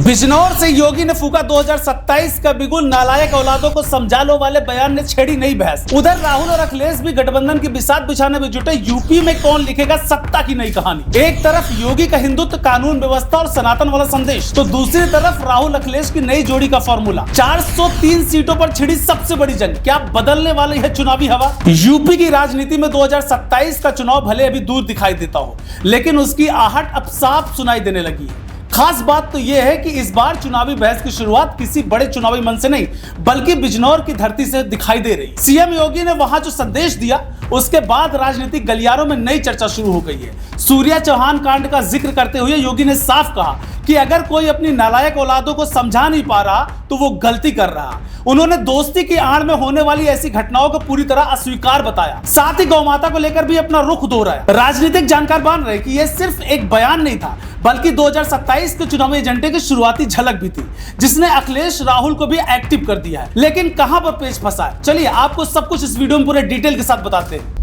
बिजनौर से योगी ने फूका 2027 का बिगुल, नालायक औलादों को समझा लो वाले बयान ने छेड़ी नई बहस। उधर राहुल और अखिलेश भी गठबंधन की बिसात बिछाने में जुटे। यूपी में कौन लिखेगा सत्ता की नई कहानी। एक तरफ योगी का हिंदुत्व, कानून व्यवस्था और सनातन वाला संदेश, तो दूसरी तरफ राहुल अखिलेश की नई जोड़ी का फॉर्मूला। 403 सीटों पर छिड़ी सबसे बड़ी जंग, क्या बदलने वाली है चुनावी हवा। यूपी की राजनीति में 2027 का चुनाव भले अभी दूर दिखाई देता हो, लेकिन उसकी आहट अब साफ सुनाई देने लगी है। खास बात तो यह है कि इस बार चुनावी बहस की शुरुआत किसी बड़े चुनावी मंच से नहीं, बल्कि बिजनौर की धरती से दिखाई दे रही। सीएम योगी ने वहां जो संदेश दिया, उसके बाद राजनीतिक गलियारों में नई चर्चा शुरू हो गई है। सूर्या चौहान कांड का जिक्र करते हुए योगी ने साफ कहा कि अगर कोई अपनी नालायक औलादों को समझा नहीं पा रहा तो वो गलती कर रहा। उन्होंने दोस्ती की आड़ में होने वाली ऐसी घटनाओं को पूरी तरह अस्वीकार बताया। साथ ही गौ माता को लेकर भी अपना रुख दोहराया। राजनीतिक जानकार मान रहे कि यह सिर्फ एक बयान नहीं था, बल्कि 2027 के चुनावी एजेंडे की शुरुआती झलक भी थी, जिसने अखिलेश राहुल को भी एक्टिव कर दिया है। लेकिन कहां पर पेच फंसा है, चलिए आपको सब कुछ इस वीडियो में पूरे डिटेल के साथ बताते हैं।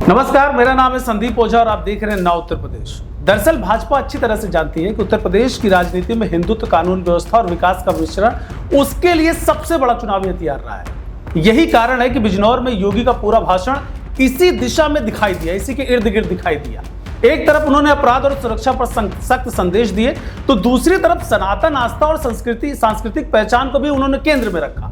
नमस्कार, मेरा नाम है संदीप ओझा और आप देख रहे हैं नाउ उत्तर प्रदेश। दरअसल भाजपा अच्छी तरह से जानती है कि उत्तर प्रदेश की राजनीति में हिंदुत्व, कानून व्यवस्था और विकास का मिश्रण उसके लिए सबसे बड़ा चुनावी हथियार रहा है। यही कारण है कि बिजनौर में योगी का पूरा भाषण इसी दिशा में दिखाई दिया, इसी के इर्द गिर्द दिखाई दिया। एक तरफ उन्होंने अपराध और सुरक्षा पर सख्त संदेश दिए, तो दूसरी तरफ सनातन आस्था और सांस्कृतिक पहचान को भी उन्होंने केंद्र में रखा।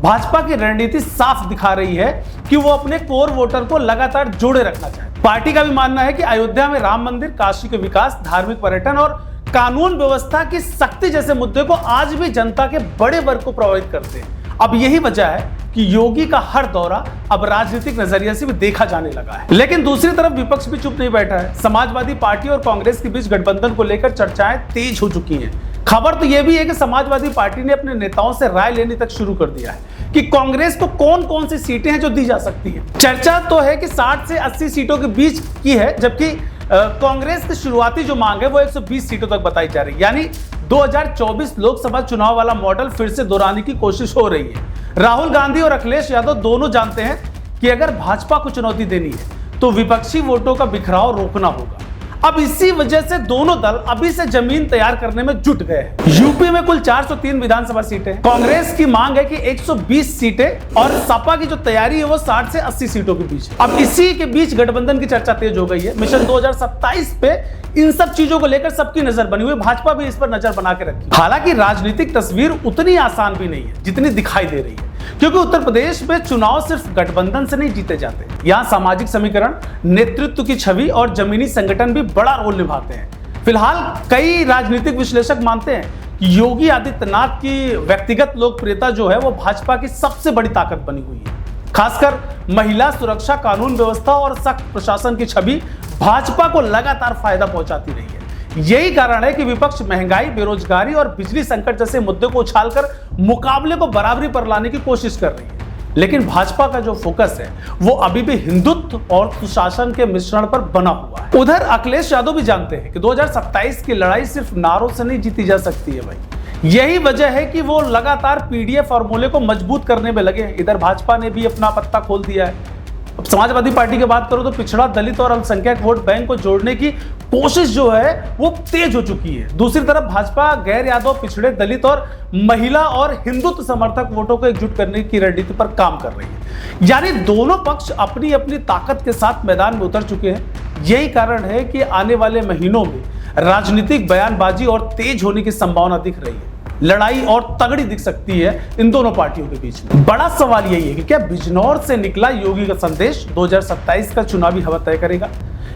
भाजपा की रणनीति साफ दिखा रही है कि वो अपने कोर वोटर को लगातार जोड़े रखना चाहती। पार्टी का भी मानना है कि अयोध्या में राम मंदिर, काशी के विकास, धार्मिक पर्यटन और कानून व्यवस्था की सख्ती जैसे मुद्दे को आज भी जनता के बड़े वर्ग को प्रभावित करते हैं। अब यही वजह है कि योगी का हर दौरा अब राजनीतिक नजरिए से भी देखा जाने लगा है। लेकिन दूसरी तरफ विपक्ष भी चुप नहीं बैठा है। समाजवादी पार्टी और कांग्रेस के बीच गठबंधन को लेकर चर्चाएं तेज हो चुकी हैं। खबर तो यह भी है कि समाजवादी पार्टी ने अपने नेताओं से राय लेने तक शुरू कर दिया है कि कांग्रेस को कौन कौन सी सीटें हैं जो दी जा सकती है। चर्चा तो है कि 60 से 80 सीटों के बीच की है, जबकि कांग्रेस की शुरुआती जो मांग है वो 120 सीटों तक बताई जा रही है। यानी 2024 लोकसभा चुनाव वाला मॉडल फिर से दोहराने की कोशिश हो रही है। राहुल गांधी और अखिलेश यादव दोनों जानते हैं कि अगर भाजपा को चुनौती देनी है तो विपक्षी वोटों का बिखराव रोकना होगा। अब इसी वजह से दोनों दल अभी से जमीन तैयार करने में जुट गए हैं। यूपी में कुल 403 विधानसभा सीटें, कांग्रेस की मांग है कि 120 सीटें और सपा की जो तैयारी है वो 60 से 80 सीटों के बीच। अब इसी के बीच गठबंधन की चर्चा तेज हो गई है। मिशन 2027 पे इन सब चीजों को लेकर सबकी नजर बनी हुई, भाजपा भी इस पर नजर बना के रखी। हालांकि राजनीतिक तस्वीर उतनी आसान भी नहीं है जितनी दिखाई दे रही है, क्योंकि उत्तर प्रदेश में चुनाव सिर्फ गठबंधन से नहीं जीते जाते। यहाँ सामाजिक समीकरण, नेतृत्व की छवि और जमीनी संगठन भी बड़ा रोल निभाते हैं। फिलहाल कई राजनीतिक विश्लेषक मानते हैं कि योगी आदित्यनाथ की व्यक्तिगत लोकप्रियता जो है वो भाजपा की सबसे बड़ी ताकत बनी हुई है। खासकर महिला सुरक्षा, कानून व्यवस्था और सख्त प्रशासन की छवि भाजपा को लगातार फायदा पहुंचाती रही है। यही कारण है कि विपक्ष महंगाई, बेरोजगारी और बिजली संकट जैसे मुद्दे को उछालकर मुकाबले को बराबरी पर लाने की कोशिश कर रही है। लेकिन भाजपा का जो फोकस है वो अभी भी हिंदुत्व और सुशासन के मिश्रण पर बना हुआ है। उधर अखिलेश यादव भी जानते हैं कि 2027 की लड़ाई सिर्फ नारों से नहीं जीती जा सकती है भाई। यही वजह है कि वो लगातार पीडीए फॉर्मूले को मजबूत करने में लगे हैं। इधर भाजपा ने भी अपना पत्ता खोल दिया है। अब समाजवादी पार्टी की बात करो तो पिछड़ा, दलित और अल्पसंख्यक वोट बैंक को जोड़ने की कोशिश जो है वो तेज हो चुकी है। दूसरी तरफ भाजपा गैर यादव, पिछड़े, दलित और महिला और हिंदुत्व समर्थक वोटों को एकजुट करने की रणनीति पर काम कर रही है। यानी दोनों पक्ष अपनी अपनी ताकत के साथ मैदान में उतर चुके हैं। यही कारण है कि आने वाले महीनों में राजनीतिक बयानबाजी और तेज होने की संभावना दिख रही है। लड़ाई और तगड़ी दिख सकती है इन दोनों पार्टियों के बीच में। बड़ा सवाल यही है कि क्या बिजनौर से निकला योगी का संदेश 2027 का चुनावी हवा तय करेगा।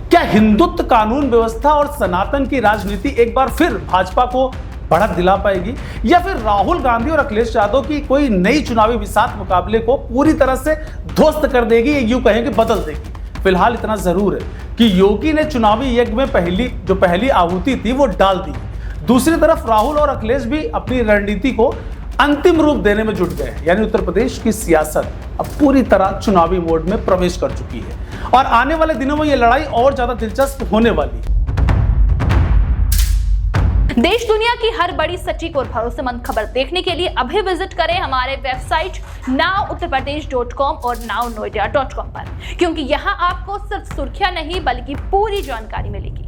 क्या हिंदुत्व, कानून व्यवस्था और सनातन की राजनीति एक बार फिर भाजपा को बढ़त दिला पाएगी, या फिर राहुल गांधी और अखिलेश यादव की कोई नई चुनावी बिसात मुकाबले को पूरी तरह से ध्वस्त कर देगी, यूं कहें कि बदल देगी। फिलहाल इतना जरूर है कि योगी ने चुनावी यज्ञ में पहली आहुति थी वो डाल दी। दूसरी तरफ राहुल और अखिलेश भी अपनी रणनीति को अंतिम रूप देने में जुट गए हैं। यानी उत्तर प्रदेश की सियासत अब पूरी तरह चुनावी मोड में प्रवेश कर चुकी है और आने वाले दिनों में यह लड़ाई और ज्यादा दिलचस्प होने वाली है। देश दुनिया की हर बड़ी, सटीक और भरोसेमंद खबर देखने के लिए अभी विजिट करें हमारे वेबसाइट nowuttarpradesh.com और nownoida.com पर, क्योंकि यहाँ आपको सिर्फ सुर्खियां नहीं बल्कि पूरी जानकारी मिलेगी।